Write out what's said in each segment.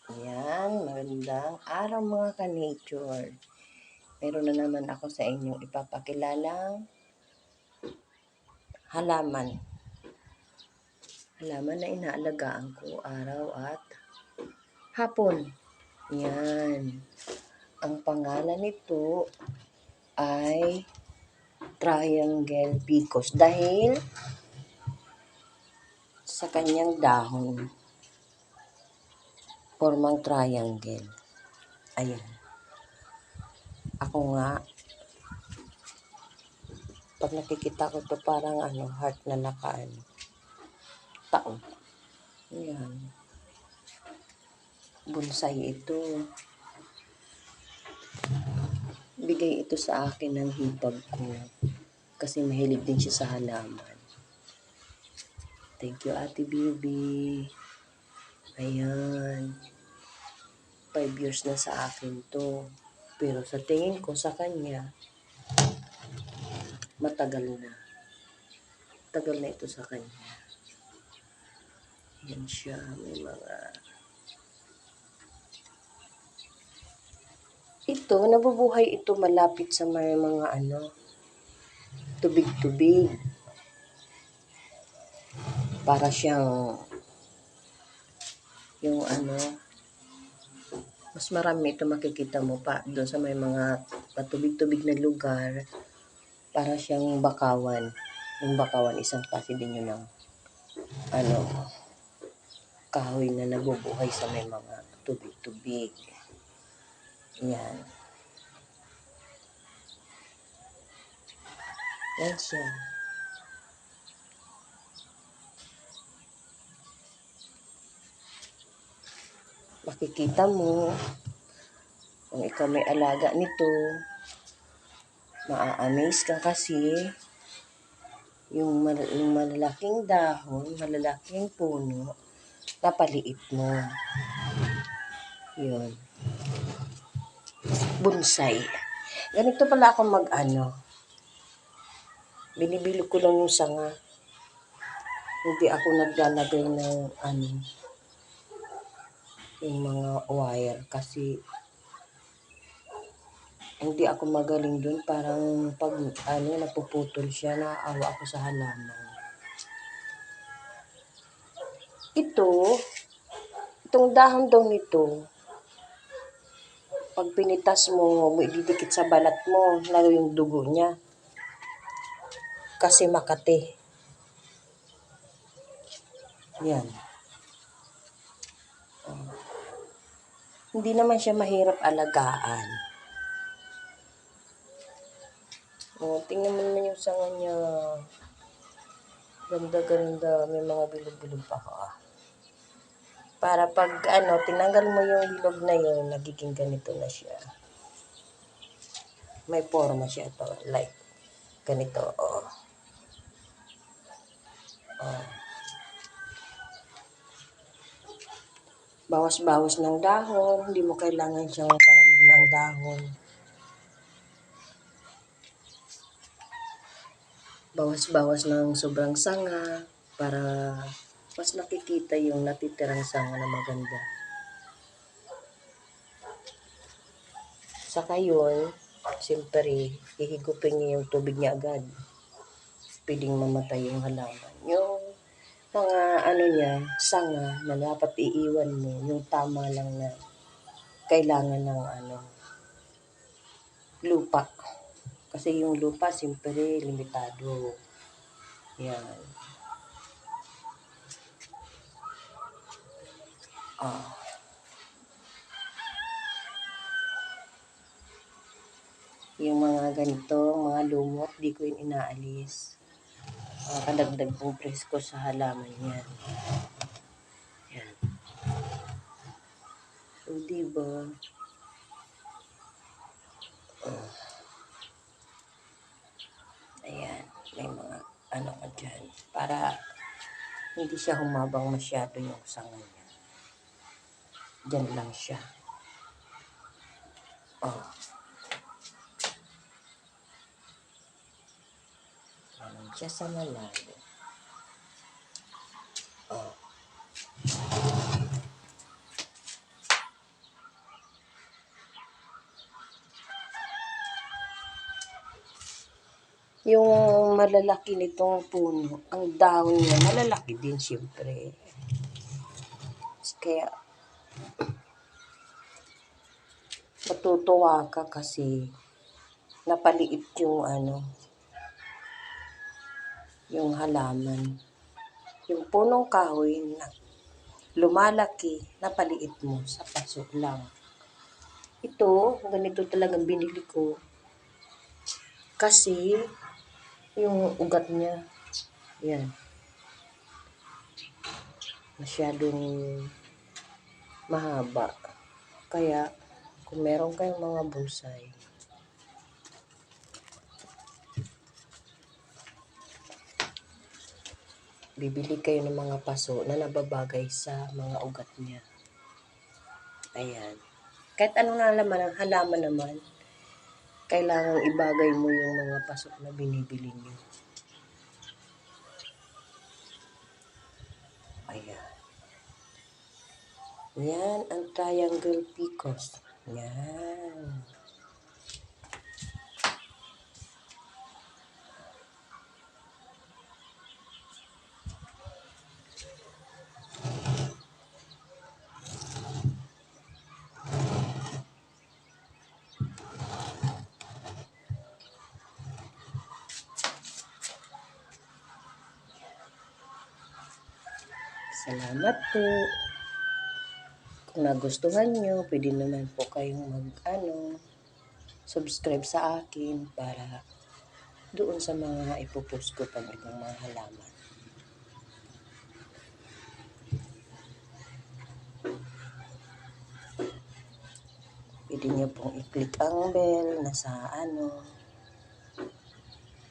Ayan, magandang araw mga ka-nature. Meron na naman ako sa inyong ipapakilalang halaman. Halaman na inaalagaan ko araw at hapon. Yan. Ang pangalan nito ay Triangle Picos dahil sa kanyang dahon, formang triangle. Ayan. Ako nga, pag nakikita ko to parang heart na tao. Ayan. Bonsai ito. Bigay ito sa akin ng hipag ko kasi mahilig din siya sa halaman. Thank you, Ate Bibi. Ayan. 5 years na sa akin to. Pero sa tingin ko sa kanya, matagal na. Tagal na ito sa kanya. Yan siya. May mga... Ito, nabubuhay ito malapit sa may mga tubig-tubig. Para siyang yung mas marami ito makikita mo pa doon sa may mga patubig-tubig na lugar. Para siyang bakawan. Yung bakawan, isang klase din yun ng kahoy na nabubuhay sa may mga tubig-tubig. Yan. Yan siya. Makikita mo, kung ikaw may alaga nito, maa-amaze ka kasi yung malalaking dahon, malalaking puno, napaliit mo. Yun. Bonsai. Ganito pala ako binibili ko lang yung sanga. Hindi ako naglalagay ng yung mga wire kasi hindi ako magaling dun. Parang pag napuputol siya, naaawa ako sa halaman. Itong dahon daw nito, pag pinitas mo, ididikit sa balat mo, lalo yung dugo niya. Kasi makati. Yan. Hindi naman siya mahirap alagaan. Tingnan mo naman yung sanga niya. Ganda-ganda. May mga bilog-bilog pa ka. Para pag tinanggal mo yung bilog na yun, nagiging ganito na siya. May forma siya ito. Like, ganito. Bawas-bawas ng dahon. Hindi mo kailangan siyang parang ng dahon. Bawas-bawas ng sobrang sanga para mas nakikita yung natitirang sanga na maganda. Saka yun, siyempre, hihigupin niya yung tubig niya agad. Pwedeng mamatay yung halaman. Yung mga niya, sanga na dapat iiwan mo, yung tama lang na kailangan ng lupa. Kasi yung lupa, siyempre, limitado. Yan. Yung mga ganito, mga lumot, di ko yun inaalis. Kadagdag pong presko sa halaman yan. Yan. So, diba? Ayan. May mga ka dyan. Para hindi siya humabang masyado yung sanga niya. Dyan lang siya. Ayan siya sa malayo. yung malalaki nitong puno, ang dahon niya, malalaki din siyempre. Kaya, matutuwa ka kasi napaliit yung halaman. Yung punong kahoy na lumalaki, napaliit mo sa paso lang. Ito, ganito talagang binili ko. Kasi, yung ugat niya, yan, masyadong mahaba. Kaya, kung meron kayong mga bonsai, bibili kayo ng mga paso na nababagay sa mga ugat niya. Ayan. Kahit ano na naman, ang halaman naman, kailangang ibagay mo yung mga pasok na binibili niyo. Ayan. Yan ang triangle picos. Yan. Salamat po. Kung nagustuhan nyo, pwede naman po kayong subscribe sa akin para doon sa mga ipopost ko pag ibang mga halaman. Pwede nyo pong i-click ang bell na sa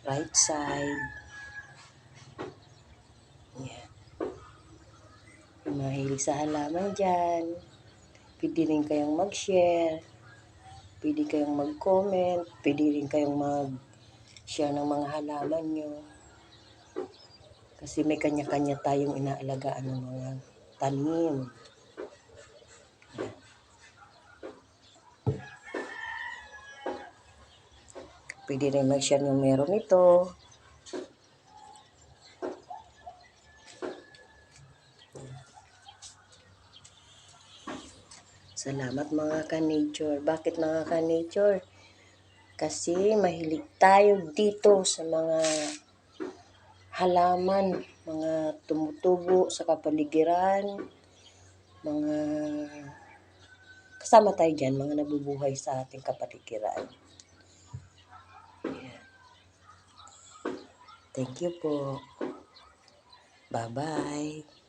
right side. Yan. Kung mahilig sa halaman dyan, pwede rin kayong mag-share, pwede kayong mag-comment, pwede rin kayong mag-share ng mga halaman nyo. Kasi may kanya-kanya tayong inaalagaan ng mga tanim. Pwede rin mag-share yung meron ito. Salamat mga ka-nature. Bakit mga ka-nature? Kasi mahilig tayo dito sa mga halaman, mga tumutubo sa kapaligiran, mga kasama tayo dyan, mga nabubuhay sa ating kapaligiran. Yeah. Thank you po. Bye-bye.